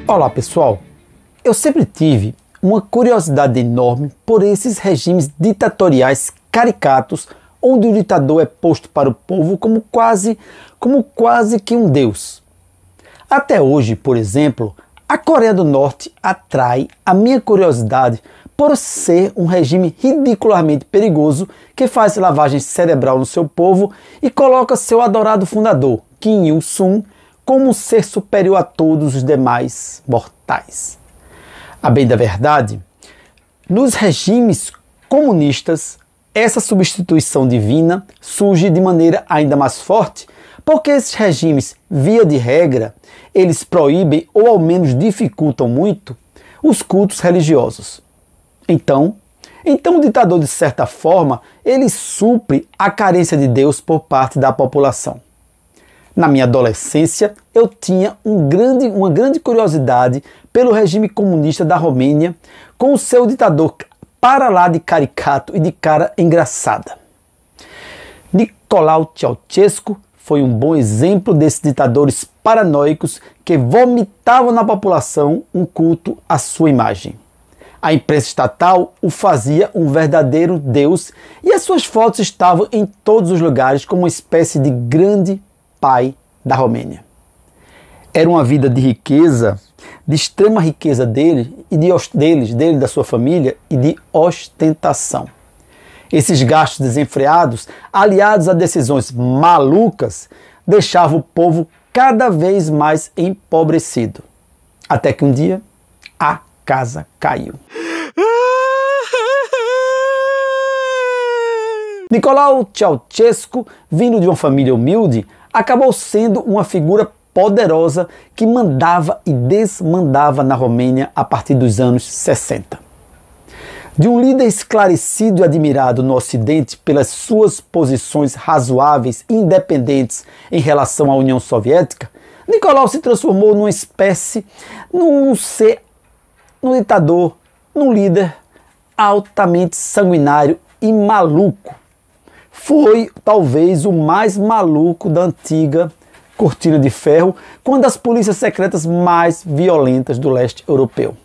Olá pessoal, eu sempre tive uma curiosidade enorme por esses regimes ditatoriais caricatos onde o ditador é posto para o povo como quase que um deus. Até hoje, por exemplo, a Coreia do Norte atrai a minha curiosidade por ser um regime ridiculamente perigoso que faz lavagem cerebral no seu povo e coloca seu adorado fundador, Kim Il-sung, como um ser superior a todos os demais mortais. A bem da verdade, nos regimes comunistas, essa substituição divina surge de maneira ainda mais forte, porque esses regimes, via de regra, eles proíbem ou ao menos dificultam muito os cultos religiosos. Então o ditador, de certa forma, ele supre a carência de Deus por parte da população. Na minha adolescência, eu tinha uma grande curiosidade pelo regime comunista da Romênia, com o seu ditador para lá de caricato e de cara engraçada. Nicolae Ceausescu foi um bom exemplo desses ditadores paranoicos que vomitavam na população um culto à sua imagem. A imprensa estatal o fazia um verdadeiro deus e as suas fotos estavam em todos os lugares como uma espécie de grande pai da Romênia. Era uma vida de riqueza, de extrema riqueza dele, da sua família, e de ostentação. Esses gastos desenfreados, aliados a decisões malucas, deixavam o povo cada vez mais empobrecido. Até que um dia, a casa caiu. Nicolae Ceausescu, vindo de uma família humilde, acabou sendo uma figura poderosa que mandava e desmandava na Romênia a partir dos anos 60. De um líder esclarecido e admirado no Ocidente pelas suas posições razoáveis e independentes em relação à União Soviética, Nicolae se transformou num ditador, num líder altamente sanguinário e maluco. Foi talvez o mais maluco da antiga Cortina de Ferro, uma das polícias secretas mais violentas do leste europeu.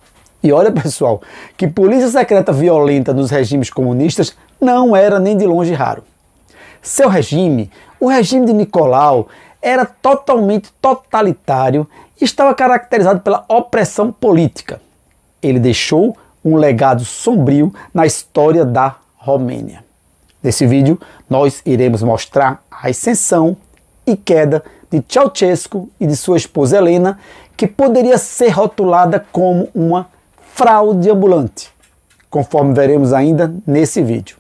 E olha, pessoal, que polícia secreta violenta nos regimes comunistas não era nem de longe raro. Seu regime, o regime de Nicolae, era totalmente totalitário e estava caracterizado pela opressão política. Ele deixou um legado sombrio na história da Romênia. Nesse vídeo, nós iremos mostrar a ascensão e queda de Ceausescu e de sua esposa Helena, que poderia ser rotulada como uma fraude ambulante, conforme veremos ainda nesse vídeo.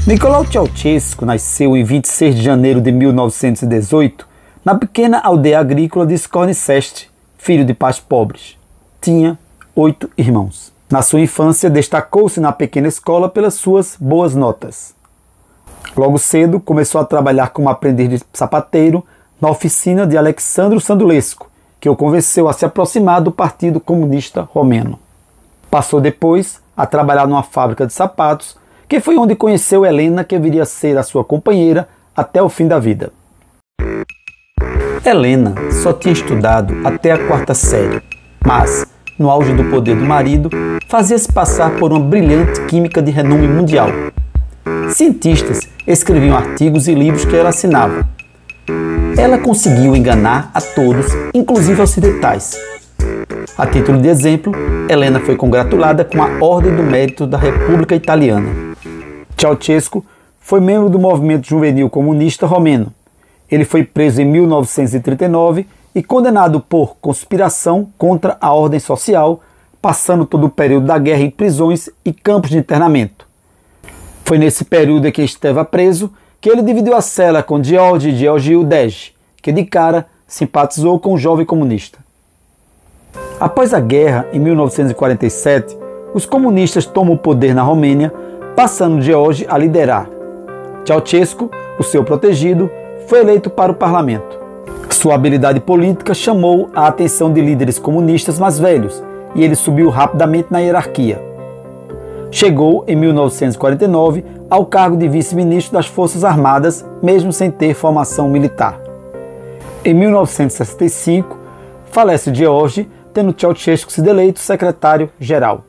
Nicolae Ceausescu nasceu em 26 de janeiro de 1918, na pequena aldeia agrícola de Skorniceste, filho de pais pobres. Tinha 8 irmãos. Na sua infância, destacou-se na pequena escola pelas suas boas notas. Logo cedo, começou a trabalhar como aprendiz de sapateiro na oficina de Alexandru Sandulescu, que o convenceu a se aproximar do Partido Comunista Romeno. Passou depois a trabalhar numa fábrica de sapatos, que foi onde conheceu Helena, que viria a ser a sua companheira até o fim da vida. Helena só tinha estudado até a 4ª série, mas, no auge do poder do marido, fazia-se passar por uma brilhante química de renome mundial. Cientistas escreviam artigos e livros que ela assinava. Ela conseguiu enganar a todos, inclusive ocidentais. A título de exemplo, Helena foi congratulada com a Ordem do Mérito da República Italiana. Ceausescu foi membro do movimento juvenil comunista romeno. Ele foi preso em 1939 e condenado por conspiração contra a ordem social, passando todo o período da guerra em prisões e campos de internamento. Foi nesse período em que esteve preso que ele dividiu a cela com Georgi Udej, que de cara simpatizou com o jovem comunista. Após a guerra, em 1947, os comunistas tomam o poder na Romênia, passando Georgi a liderar. Ceausescu, o seu protegido, foi eleito para o parlamento. Sua habilidade política chamou a atenção de líderes comunistas mais velhos e ele subiu rapidamente na hierarquia. Chegou, em 1949, ao cargo de vice-ministro das Forças Armadas, mesmo sem ter formação militar. Em 1965, falece George, tendo Ceausescu sido eleito secretário-geral.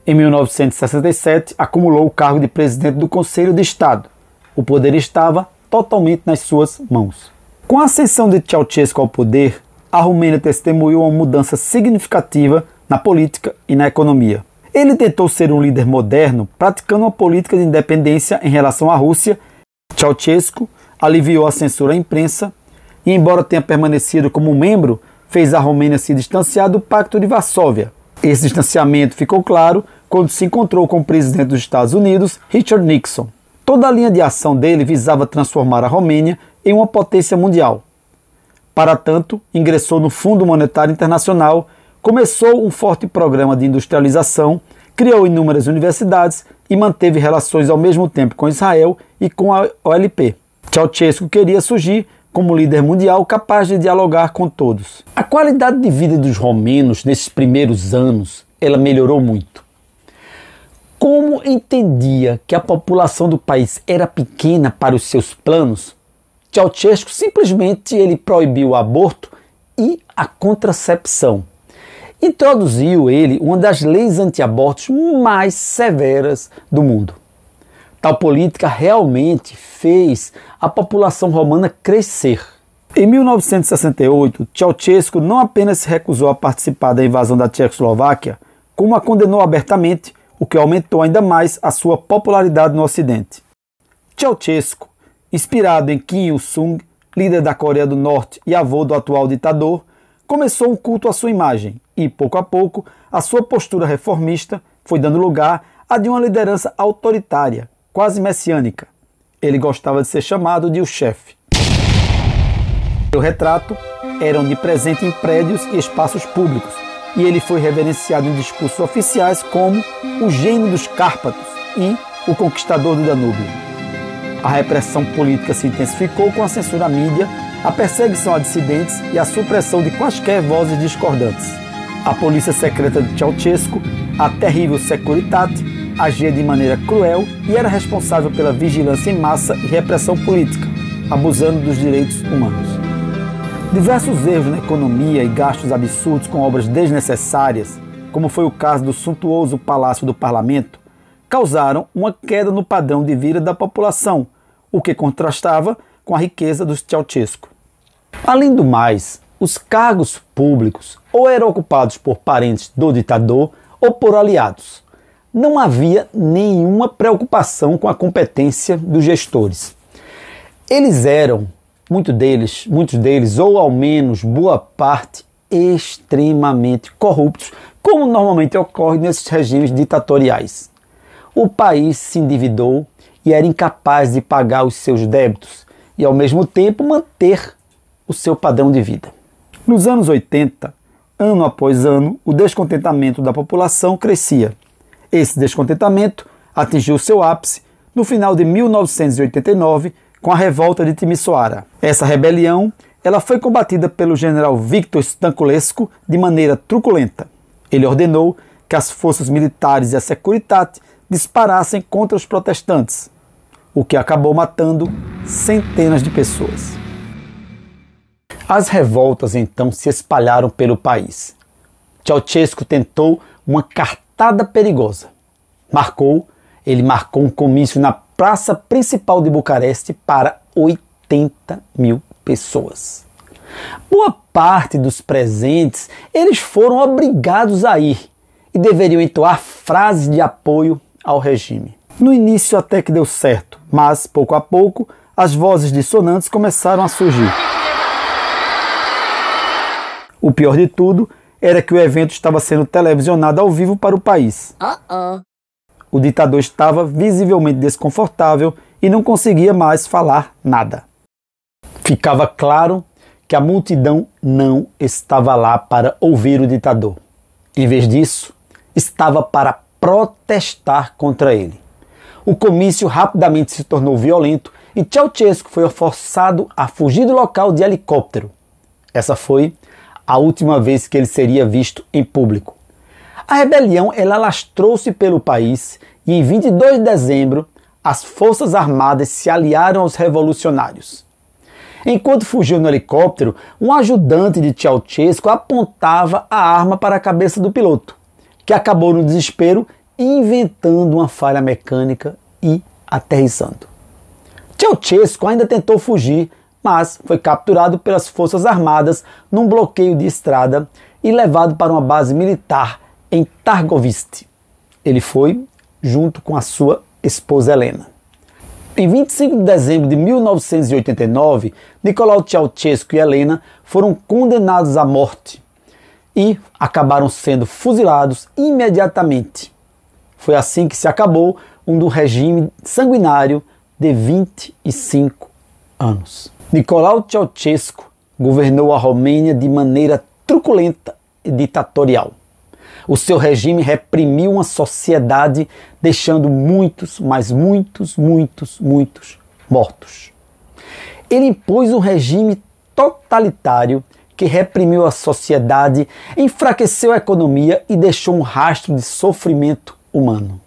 Em 1967, acumulou o cargo de presidente do Conselho de Estado. O poder estava totalmente nas suas mãos. Com a ascensão de Ceausescu ao poder, a Romênia testemunhou uma mudança significativa na política e na economia. Ele tentou ser um líder moderno, praticando uma política de independência em relação à Rússia. Ceausescu aliviou a censura à imprensa e, embora tenha permanecido como membro, fez a Romênia se distanciar do Pacto de Varsóvia. Esse distanciamento ficou claro quando se encontrou com o presidente dos Estados Unidos, Richard Nixon. Toda a linha de ação dele visava transformar a Romênia em uma potência mundial. Para tanto, ingressou no Fundo Monetário Internacional, começou um forte programa de industrialização, criou inúmeras universidades e manteve relações ao mesmo tempo com Israel e com a OLP. Ceausescu queria surgir como líder mundial capaz de dialogar com todos. A qualidade de vida dos romenos nesses primeiros anos, ela melhorou muito. Como entendia que a população do país era pequena para os seus planos, Ceausescu simplesmente ele proibiu o aborto e a contracepção. Introduziu ele uma das leis anti-abortos mais severas do mundo. Tal política realmente fez a população romana crescer. Em 1968, Ceausescu não apenas se recusou a participar da invasão da Tchecoslováquia, como a condenou abertamente, o que aumentou ainda mais a sua popularidade no Ocidente. Ceausescu, inspirado em Kim Il-sung, líder da Coreia do Norte e avô do atual ditador, começou um culto à sua imagem e, pouco a pouco, a sua postura reformista foi dando lugar a de uma liderança autoritária, quase messiânica. Ele gostava de ser chamado de o chefe. Seu retrato era onipresente em prédios e espaços públicos, e ele foi reverenciado em discursos oficiais como o gênio dos Cárpatos e o conquistador do Danúbio. A repressão política se intensificou com a censura à mídia, a perseguição a dissidentes e a supressão de quaisquer vozes discordantes. A polícia secreta de Ceausescu, a terrível Securitate, agia de maneira cruel e era responsável pela vigilância em massa e repressão política, abusando dos direitos humanos. Diversos erros na economia e gastos absurdos com obras desnecessárias, como foi o caso do suntuoso Palácio do Parlamento, causaram uma queda no padrão de vida da população, o que contrastava com a riqueza dos Ceausescu. Além do mais, os cargos públicos ou eram ocupados por parentes do ditador ou por aliados. Não havia nenhuma preocupação com a competência dos gestores. Eles eram, muitos deles, ou ao menos boa parte, extremamente corruptos, como normalmente ocorre nesses regimes ditatoriais. O país se endividou e era incapaz de pagar os seus débitos e, ao mesmo tempo, manter o seu padrão de vida. Nos anos 80, ano após ano, o descontentamento da população crescia. Esse descontentamento atingiu seu ápice no final de 1989 com a revolta de Timisoara. Essa rebelião ela foi combatida pelo general Victor Stanculescu de maneira truculenta. Ele ordenou que as forças militares e a Securitate disparassem contra os protestantes, o que acabou matando centenas de pessoas. As revoltas então se espalharam pelo país. Ceausescu tentou uma cartada perigosa. Ele marcou um comício na praça principal de Bucareste para 80 mil pessoas. Boa parte dos presentes eles foram obrigados a ir e deveriam entoar frases de apoio ao regime. No início até que deu certo, mas pouco a pouco as vozes dissonantes começaram a surgir. O pior de tudo era que o evento estava sendo televisionado ao vivo para o país. O ditador estava visivelmente desconfortável e não conseguia mais falar nada. Ficava claro que a multidão não estava lá para ouvir o ditador. Em vez disso, estava para protestar contra ele. O comício rapidamente se tornou violento e Ceausescu foi forçado a fugir do local de helicóptero. Essa foi a última vez que ele seria visto em público. A rebelião ela alastrou-se pelo país e em 22 de dezembro as forças armadas se aliaram aos revolucionários. Enquanto fugiu no helicóptero, um ajudante de Ceausescu apontava a arma para a cabeça do piloto, que acabou no desespero inventando uma falha mecânica e aterrissando. Ceausescu ainda tentou fugir, mas foi capturado pelas forças armadas num bloqueio de estrada e levado para uma base militar em Targoviste. Ele foi junto com a sua esposa Helena. Em 25 de dezembro de 1989, Nicolau Ceausescu e Helena foram condenados à morte e acabaram sendo fuzilados imediatamente. Foi assim que se acabou do regime sanguinário de 25 anos. Nicolau Ceausescu governou a Romênia de maneira truculenta e ditatorial. O seu regime reprimiu uma sociedade, deixando muitos, mas muitos mortos. Ele impôs um regime totalitário que reprimiu a sociedade, enfraqueceu a economia e deixou um rastro de sofrimento humano.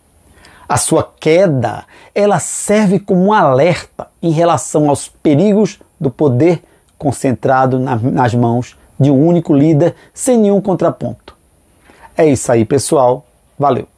A sua queda, ela serve como um alerta em relação aos perigos do poder concentrado nas mãos de um único líder sem nenhum contraponto. É isso aí, pessoal. Valeu!